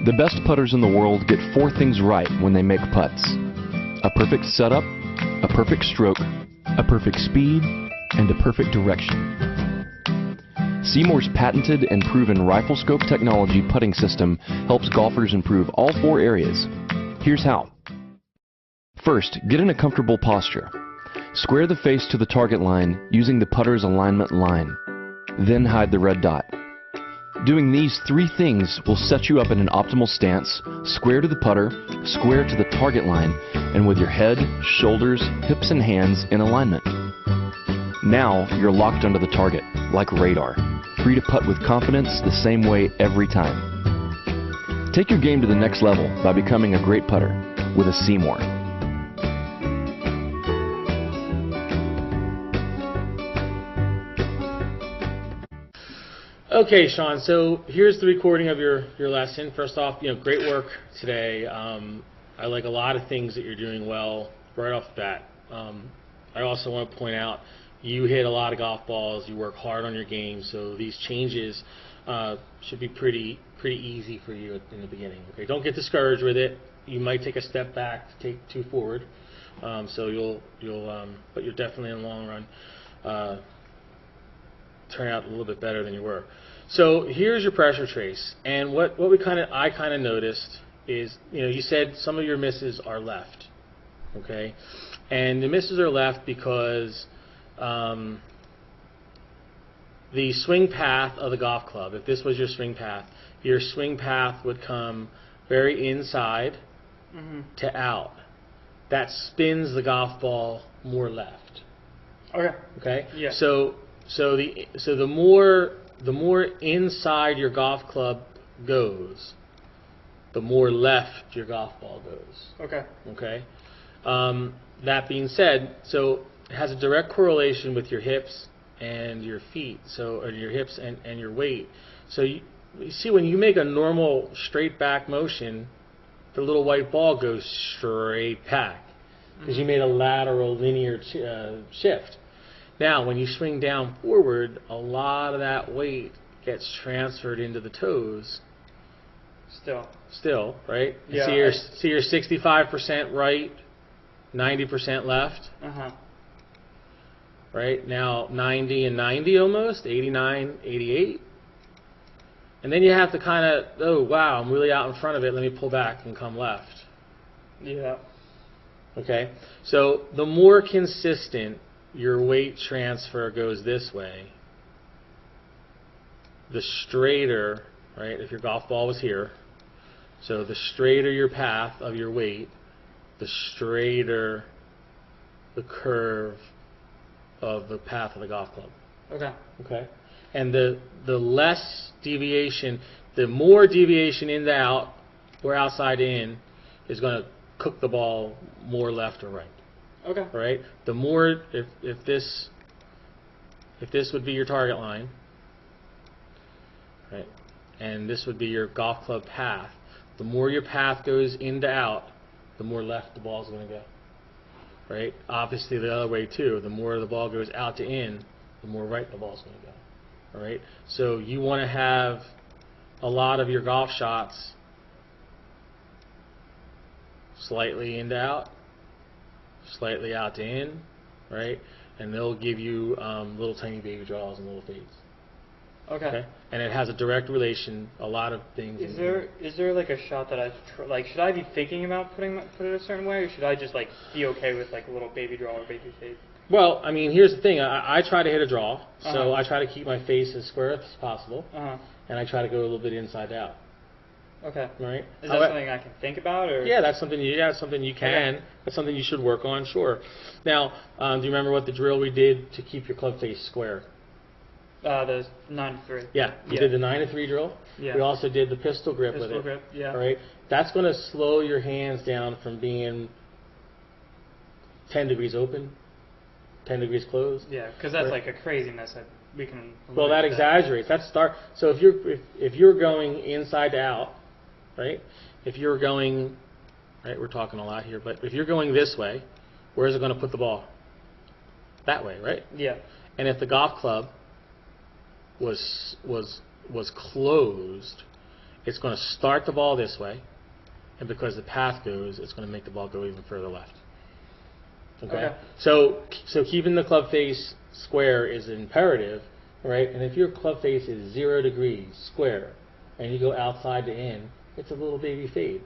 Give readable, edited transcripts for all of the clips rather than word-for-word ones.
The best putters in the world get 4 things right when they make putts: a perfect setup, a perfect stroke, a perfect speed, and a perfect direction. Seymour's patented and proven rifle scope technology putting system helps golfers improve all 4 areas. Here's how. First, get in a comfortable posture. Square the face to the target line using the putter's alignment line. Then hide the red dot. Doing these 3 things will set you up in an optimal stance, square to the putter, square to the target line, and with your head, shoulders, hips, and hands in alignment. Now you're locked onto the target, like radar, free to putt with confidence the same way every time. Take your game to the next level by becoming a great putter with a Seymour. Okay, Sean, so here's the recording of your lesson. First off, great work today. I like a lot of things that you're doing well right off the bat. I also want to point out you hit a lot of golf balls, you work hard on your game, so these changes should be pretty easy for you in the beginning. Okay, don't get discouraged with it. You might take a step back to take 2 forward, so but you're definitely in the long run turn out a little bit better than you were. So here's your pressure trace, and what I kind of noticed is, you said some of your misses are left, okay, and the misses are left because the swing path of the golf club, if this was your swing path would come very inside to out. That spins the golf ball more left. Okay. Okay. Yeah. So the more inside your golf club goes, the more left your golf ball goes. Okay. Okay. That being said, so it has a direct correlation with your hips and your feet. Or your hips and your weight. So you see, when you make a normal straight back motion, the little white ball goes straight back because you made a lateral linear shift. Now, when you swing down forward, a lot of that weight gets transferred into the toes. Still, right? Yeah. See your 65% right, 90% left. Right? Now 90 and 90 almost, 89, 88. And then you have to kind of, oh wow, I'm really out in front of it. Let me pull back and come left. Yeah. Okay? So the more consistent your weight transfer goes this way, the straighter, right, if your golf ball was here, so the straighter your path of your weight, the straighter the curve of the path of the golf club. Okay. And the less deviation, the more deviation in to out or outside to in is going to cook the ball more left or right. Okay. Right? The more, if this would be your target line, right, and this would be your golf club path, the more your path goes in to out, the more left the ball's going to go. Right? Obviously the other way too. The more the ball goes out to in, the more right the ball's going to go. All right? So you want to have a lot of your golf shots slightly in to out, slightly out to in, right? And they'll give you little tiny baby draws and little fades. Okay. And it has a direct relation. A lot of things. Is there like a shot that should I be thinking about put it a certain way, or should I just be okay with a little baby draw or baby fade? Well, I mean, here's the thing. I try to hit a draw, so I try to keep my face as square as possible, and I try to go a little bit inside out. Okay. Right. Is that something I can think about, or? Yeah, that's something you can. Okay. That's something you should work on, sure. Now, do you remember what the drill we did to keep your club face square? The 9-3. Yeah, we did the 9-3 drill. Yeah. We also did the pistol grip with it. Pistol grip, yeah. All right. That's going to slow your hands down from being 10 degrees open, 10 degrees closed. Yeah, because that's a crazy mess. We can. Well, that exaggerates. So if you're going inside to out, right? If you're going, right, we're talking a lot here, but if you're going this way, where is it going to put the ball? That way, right? Yeah. And if the golf club was closed, it's going to start the ball this way, and because the path goes, it's going to make the ball go even further left. Okay? So keeping the club face square is imperative, right? And if your club face is 0 degrees square, and you go outside to in, it's a little baby fade.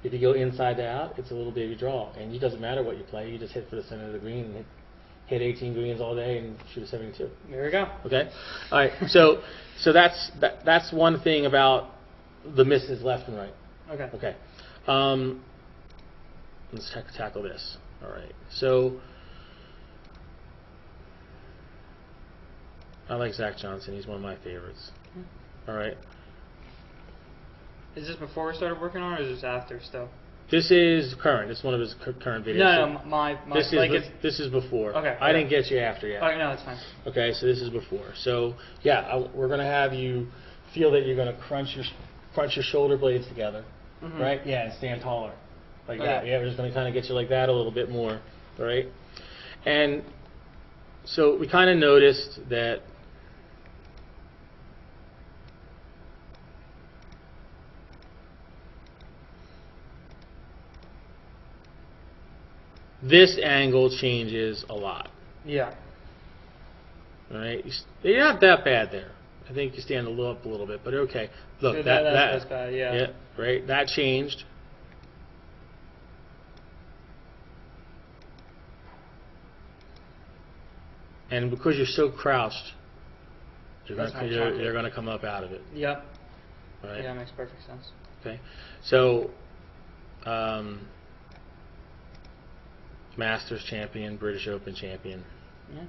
If you go inside to out, it's a little baby draw. And it doesn't matter what you play, you just hit for the center of the green and hit 18 greens all day and shoot a 72. There we go. Okay? All right. So that's one thing about the misses left and right. Okay. Okay. Let's tackle this. All right. So I like Zach Johnson. He's one of my favorites. All right. Is this before we started working on it, or is this after still? This is current. This is one of his current videos. No, my This like is this is before. Okay. I didn't get you after yet. Okay, no, that's fine. Okay, so this is before. So yeah, we're gonna have you feel that you're gonna crunch your shoulder blades together, right? Yeah, and stand taller, like that. Yeah, we're just gonna kind of get you like that a little bit more, all right? And so we kind of noticed that this angle changes a lot. Yeah. All right, you're not that bad there. I think you stand up a little bit, but okay. Look, So that's bad. Yeah. right. That changed. And because you're so crouched, you're going to come up out of it. Yep. Right? Yeah, makes perfect sense. Okay. So, Masters champion, British Open champion. Yeah.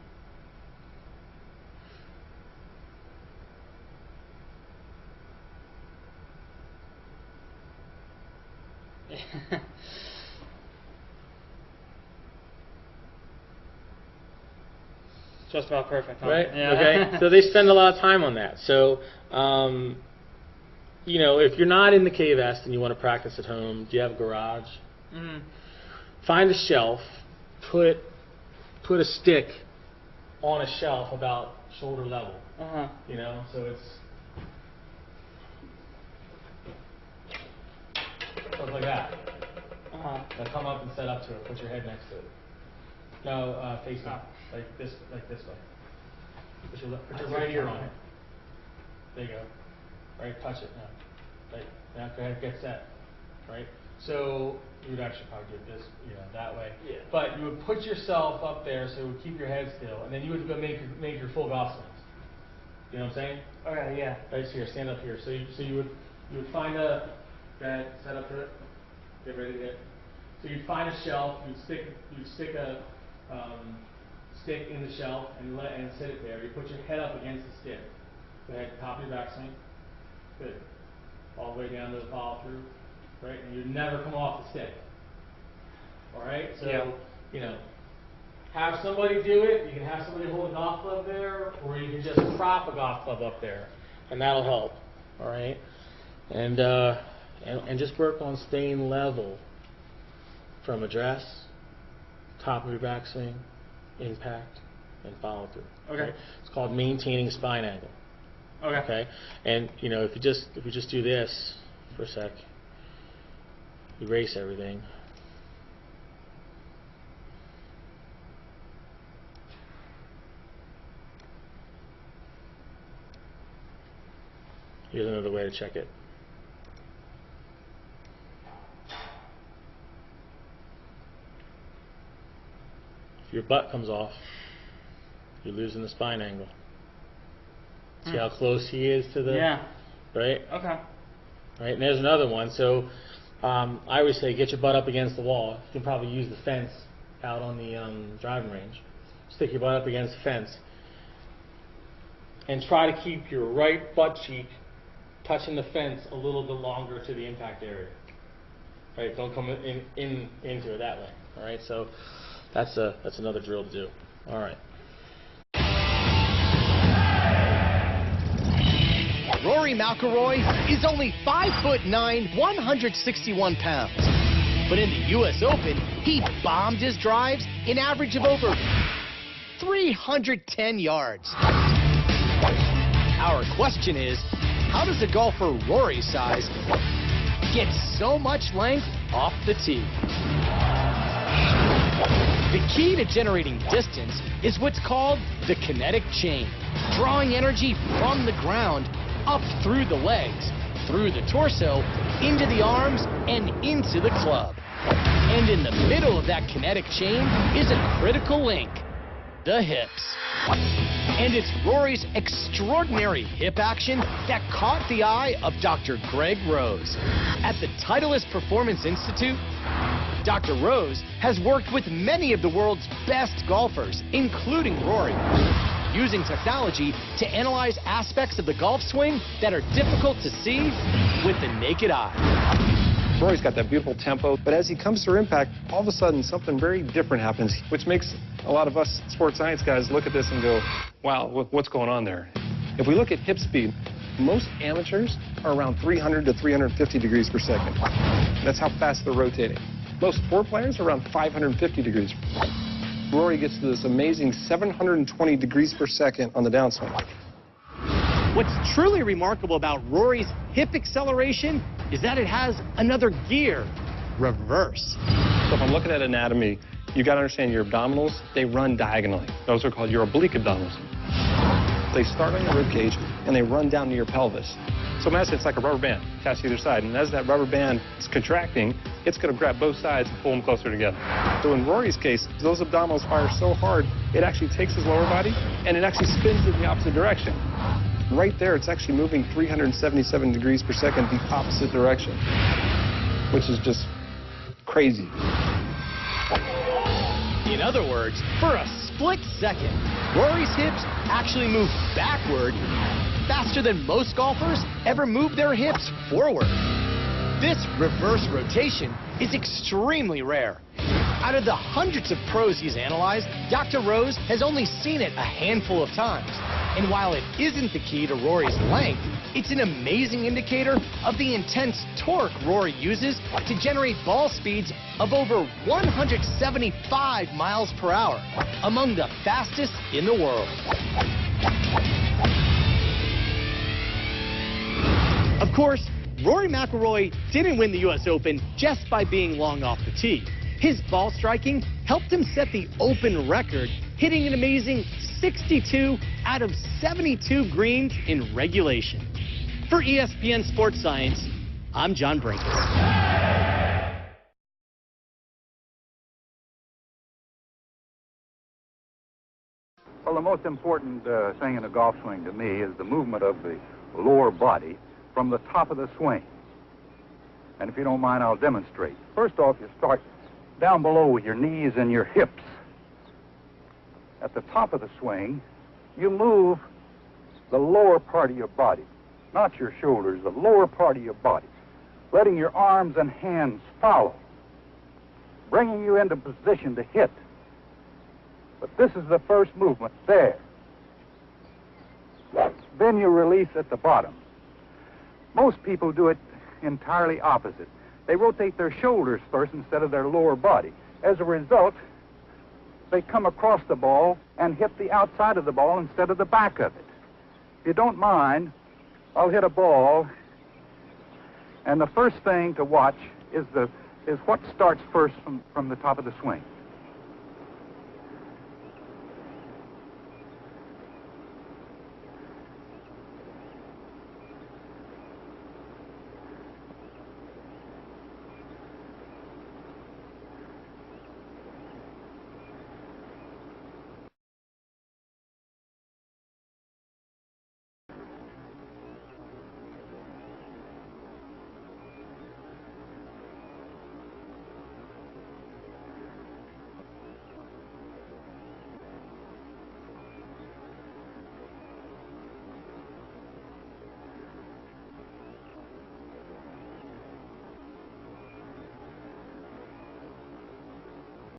Just about perfect, huh? Right? Yeah. Okay. So they spend a lot of time on that. So, you know, if you're not in the K-Vest and you want to practice at home, do you have a garage? Find a shelf, put a stick on a shelf about shoulder level. You know, so it's stuff like that. Now come up and set up to it. Put your head next to it. No, face up, like this way. Put your right ear on it. There you go. Right, touch it now. Right, now go ahead, get set. Right. So you would actually probably do this, you know, that way. Yeah. But you would put yourself up there, so it would keep your head still, and then you would go make your full golf swings. You know what I'm saying? Okay, yeah. Right, so here, stand up here. So you would find a bed, set up to it, get ready to hit. So you'd find a shelf, you'd stick a stick in the shelf and sit it there. You put your head up against the stick. Go ahead, top of your backswing. Good. All the way down to the follow through. Right? And you never come off the stick. Alright? So, you know, have somebody do it. You can have somebody hold a golf club there, or you can just prop a golf club up there. And that'll help. Alright? And just work on staying level from address, top of your backswing, impact, and follow through. Okay. Right? It's called maintaining spine angle. Okay. And you know, if we just do this for a sec, erase everything. Here's another way to check it. If your butt comes off, you're losing the spine angle. See how close he is to the... Right? Okay. Right, and there's another one. So I always say get your butt up against the wall. You can probably use the fence out on the driving range. Stick your butt up against the fence. And try to keep your right butt cheek touching the fence a little bit longer to the impact area. Right, don't come into it that way. All right, so that's another drill to do. All right. Rory McIlroy is only 5'9", 161 pounds. But in the U.S. Open, he bombed his drives an average of over 310 yards. Our question is, how does a golfer Rory's size get so much length off the tee? The key to generating distance is what's called the kinetic chain, drawing energy from the ground up through the legs, through the torso, into the arms, and into the club. And in the middle of that kinetic chain is a critical link, the hips. And it's Rory's extraordinary hip action that caught the eye of Dr. Greg Rose. At the Titleist Performance Institute, Dr. Rose has worked with many of the world's best golfers, including Rory, using technology to analyze aspects of the golf swing that are difficult to see with the naked eye. Rory's got that beautiful tempo, but as he comes through impact, all of a sudden something very different happens, which makes a lot of us sports science guys look at this and go, wow, what's going on there? If we look at hip speed, most amateurs are around 300 to 350 degrees per second. That's how fast they're rotating. Most tour players are around 550 degrees. Rory gets to this amazing 720 degrees per second on the downswing. What's truly remarkable about Rory's hip acceleration is that it has another gear, reverse. So if I'm looking at anatomy, you got to understand your abdominals, they run diagonally. Those are called your oblique abdominals. They start on your rib cage and they run down to your pelvis. So imagine it's like a rubber band attached to either side, and as that rubber band is contracting, it's going to grab both sides and pull them closer together. So in Rory's case, those abdominals fire so hard, it actually takes his lower body and it actually spins in the opposite direction. Right there, it's actually moving 377 degrees per second the opposite direction, which is just crazy. In other words, for a split second, Rory's hips actually move backward faster than most golfers ever move their hips forward. This reverse rotation is extremely rare. Out of the hundreds of pros he's analyzed, Dr. Rose has only seen it a handful of times. And while it isn't the key to Rory's length, it's an amazing indicator of the intense torque Rory uses to generate ball speeds of over 175 miles per hour, among the fastest in the world. Of course, Rory McIlroy didn't win the U.S. Open just by being long off the tee. His ball striking helped him set the Open record, hitting an amazing 62 out of 72 greens in regulation. For ESPN Sports Science, I'm John Brinkus. Well, the most important thing in a golf swing to me is the movement of the lower body from the top of the swing. And if you don't mind, I'll demonstrate. First off, you start down below with your knees and your hips. At the top of the swing, you move the lower part of your body, not your shoulders, the lower part of your body, letting your arms and hands follow, bringing you into position to hit. But this is the first movement there. Then you release at the bottom. Most people do it entirely opposite. They rotate their shoulders first instead of their lower body. As a result, they come across the ball and hit the outside of the ball instead of the back of it. If you don't mind, I'll hit a ball, and the first thing to watch is what starts first from the top of the swing.